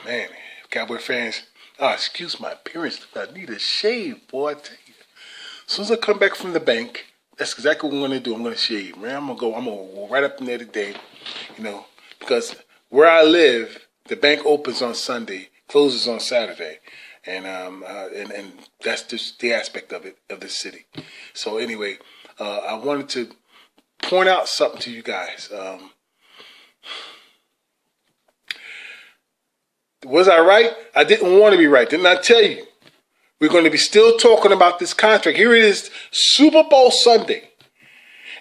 Man, Cowboy fans, excuse my appearance. I need a shave, boy. I tell you. As soon as I come back from the bank, that's exactly what I'm going to do. I'm going to shave, man. I'm going to go right up in there today, because where I live, the bank opens on Sunday, closes on Saturday. And that's just the aspect of it, of the city. So anyway, I wanted to point out something to you guys. Was I right? I didn't want to be right. Didn't I tell you? We're going to be still talking about this contract. Here it is, Super Bowl Sunday.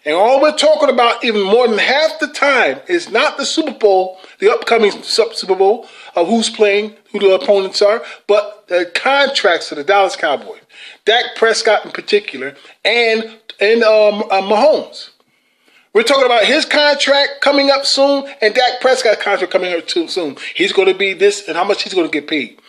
And all we're talking about, even more than half the time, is not the Super Bowl, the upcoming Super Bowl, of who's playing, who the opponents are, but the contracts of the Dallas Cowboys. Dak Prescott in particular, and Mahomes. We're talking about his contract coming up soon, and Dak Prescott's contract coming up too soon. He's going to be this, and how much he's going to get paid.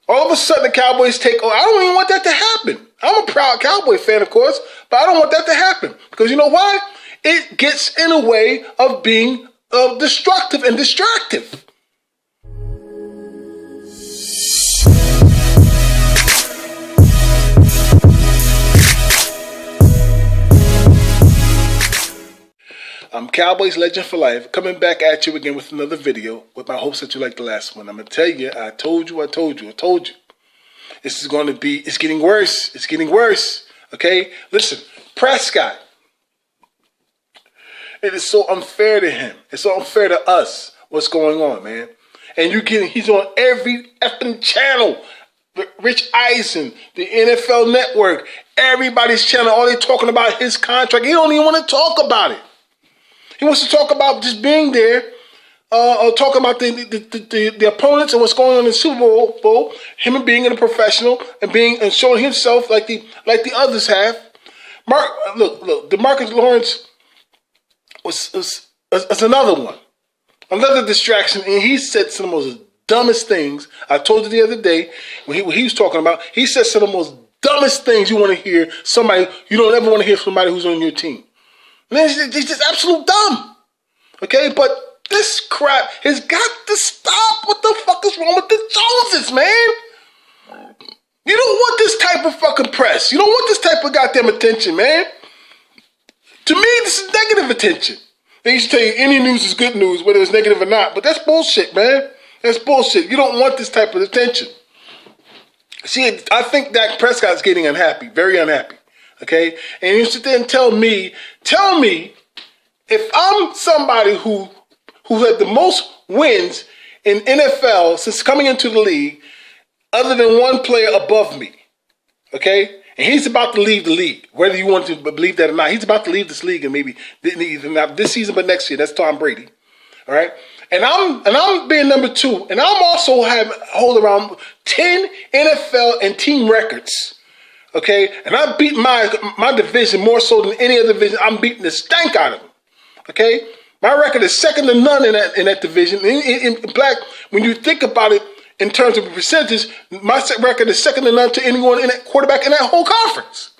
All of a sudden, the Cowboys take over. I don't even want that to happen. I'm a proud Cowboy fan, of course, but I don't want that to happen. Because you know why? It gets in a way of being destructive and distractive. I'm Cowboys Legend for Life, coming back at you again with another video with my hopes that you like the last one. I'm going to tell you, I told you. This is going to be, it's getting worse. It's getting worse. Okay? Listen, Prescott. It is so unfair to him. It's so unfair to us what's going on, man. And he's on every effing channel. Rich Eisen, the NFL Network, everybody's channel, all they talking about his contract. He don't even want to talk about it. He wants to talk about just being there, or talk about the opponents and what's going on in the Super Bowl. Him being a professional and showing himself like the others have. Look, DeMarcus Lawrence was another one, another distraction, and he said some of the most dumbest things. I told you the other day when he was talking about. He said some of the most dumbest things you want to hear. You don't ever want to hear somebody who's on your team. Man, it's just absolute dumb. Okay, but this crap has got to stop. What the fuck is wrong with the Joneses, man? You don't want this type of fucking press. You don't want this type of goddamn attention, man. To me, this is negative attention. They used to tell you any news is good news, whether it's negative or not. But that's bullshit, man. That's bullshit. You don't want this type of attention. See, I think Dak Prescott's getting unhappy, very unhappy. Okay, and you sit there and tell me if I'm somebody who had the most wins in NFL since coming into the league, other than one player above me, okay, and he's about to leave the league, whether you want to believe that or not, he's about to leave this league and maybe not this season but next year. That's Tom Brady, all right, and I'm being number 2, and I'm also hold around 10 NFL and team records. Okay, and I beat my division more so than any other division. I'm beating the stank out of them. Okay, my record is second to none in that division. In black, when you think about it in terms of percentage, my record is second to none to anyone in that quarterback in that whole conference.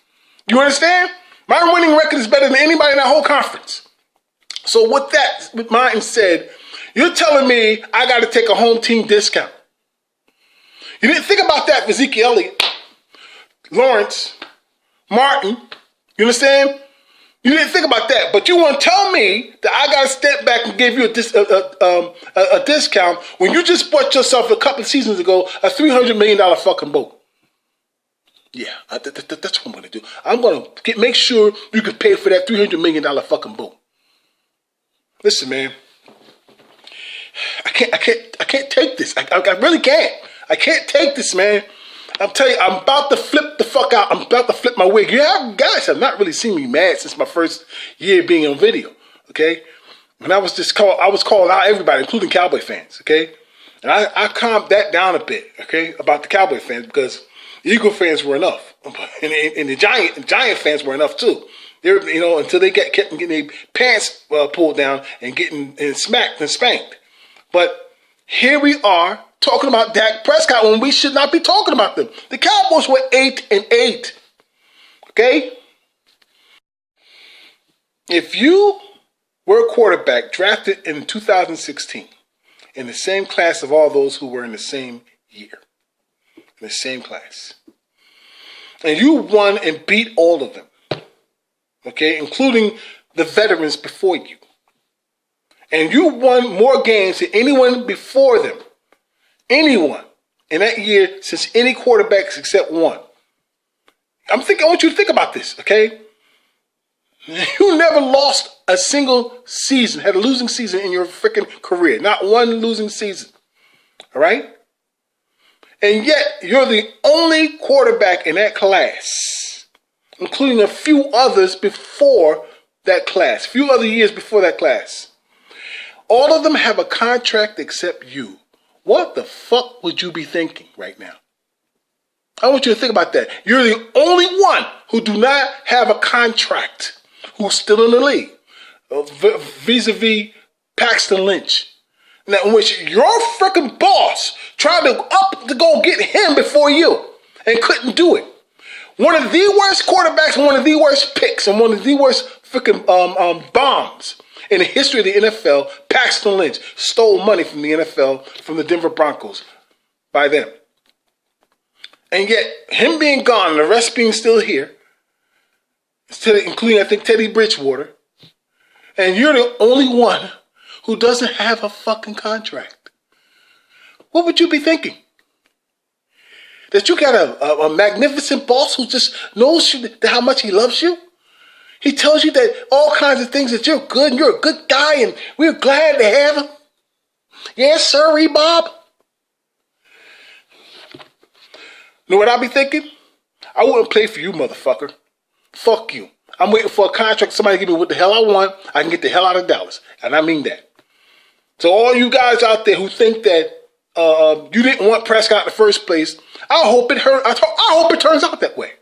You understand? My winning record is better than anybody in that whole conference. So with mine said, you're telling me I got to take a home team discount. You didn't think about that for Zeke Elliott, Lawrence, Martin, you understand? You didn't think about that, but you want to tell me that I got to step back and give you a discount when you just bought yourself a couple of seasons ago a $300 million fucking boat. Yeah, that's what I'm going to do. I'm going to make sure you can pay for that $300 million fucking boat. Listen, man, I can't take this. I really can't. I can't take this, man. I'm telling you, I'm about to flip the fuck out. I'm about to flip my wig. You guys have not really seen me mad since my first year being on video, okay? When I was calling out everybody, including Cowboy fans, okay? And I calmed that down a bit, okay, about the Cowboy fans because the Eagle fans were enough, and the Giant fans were enough too. They were, until they kept getting their pants pulled down and getting smacked and spanked. But here we are, talking about Dak Prescott when we should not be talking about them. The Cowboys were 8-8. Okay? If you were a quarterback drafted in 2016 in the same class of all those who were in the same year. In the same class. And you won and beat all of them. Okay, including the veterans before you. And you won more games than anyone before them. Anyone in that year since any quarterbacks except one. I want you to think about this, okay? You never lost a single season, had a losing season in your freaking career. Not one losing season. All right? And yet, you're the only quarterback in that class, including a few others before that class, few other years before that class. All of them have a contract except you. What the fuck would you be thinking right now? I want you to think about that. You're the only one who do not have a contract who's still in the league, vis-a-vis Paxton Lynch. Now, in which your freaking boss tried to go get him before you and couldn't do it. One of the worst quarterbacks, one of the worst picks, and one of the worst freaking bombs in the history of the NFL, Paxton Lynch stole money from the NFL, from the Denver Broncos, by them. And yet, him being gone and the rest being still here, including, I think, Teddy Bridgewater, and you're the only one who doesn't have a fucking contract. What would you be thinking? That you got a magnificent boss who just knows how much he loves you? He tells you that all kinds of things, that you're good and you're a good guy and we're glad to have him. Yes, sir, Bob. You know what I'll be thinking? I wouldn't play for you, motherfucker. Fuck you. I'm waiting for a contract. Somebody give me what the hell I want. I can get the hell out of Dallas. And I mean that. So all you guys out there who think that you didn't want Prescott in the first place, I hope it turns out that way.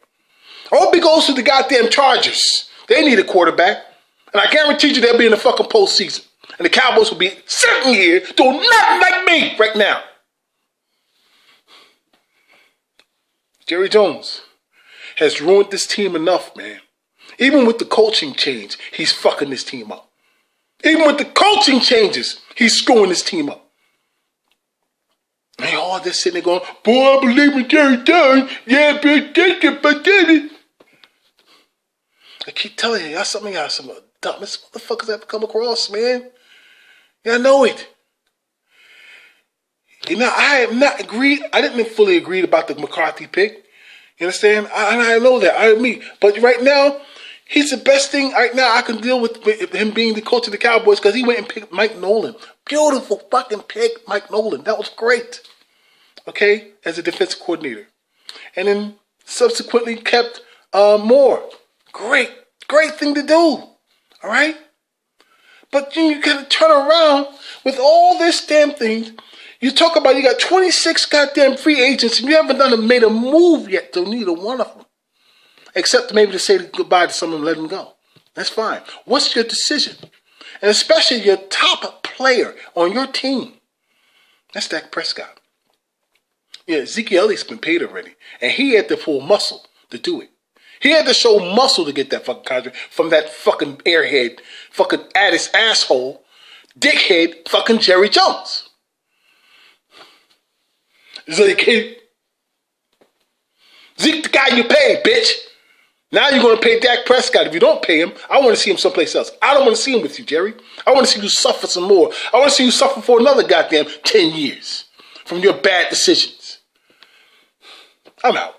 I hope it goes to the goddamn Chargers. They need a quarterback. And I guarantee you they'll be in the fucking postseason. And the Cowboys will be sitting here doing nothing like me right now. Jerry Jones has ruined this team enough, man. Even with the coaching change, he's fucking this team up. Even with the coaching changes, he's screwing this team up. And all this sitting there going, boy, I believe in Jerry Jones. Yeah, but it. I keep telling you, y'all some of the dumbest motherfuckers I've come across, man. Yeah, I know it. You know, I didn't fully agree about the McCarthy pick. You understand? I know that. But right now, he's the best thing right now I can deal with him being the coach of the Cowboys, because he went and picked Mike Nolan. Beautiful fucking pick, Mike Nolan. That was great. Okay? As a defensive coordinator. And then subsequently kept Moore. Great thing to do. All right? But you got to turn around with all this damn thing. You talk about you got 26 goddamn free agents and you haven't made a move yet to neither one of them. Except maybe to say goodbye to some of them and let them go. That's fine. What's your decision? And especially your top player on your team. That's Dak Prescott. Yeah, Ezekiel Elliott's been paid already. And he had to pull muscle to do it. He had to show muscle to get that fucking contract from that fucking airhead, fucking Addis asshole, dickhead, fucking Jerry Jones. Zeke, the guy you paid, bitch. Now you're going to pay Dak Prescott. If you don't pay him, I want to see him someplace else. I don't want to see him with you, Jerry. I want to see you suffer some more. I want to see you suffer for another goddamn 10 years from your bad decisions. I'm out.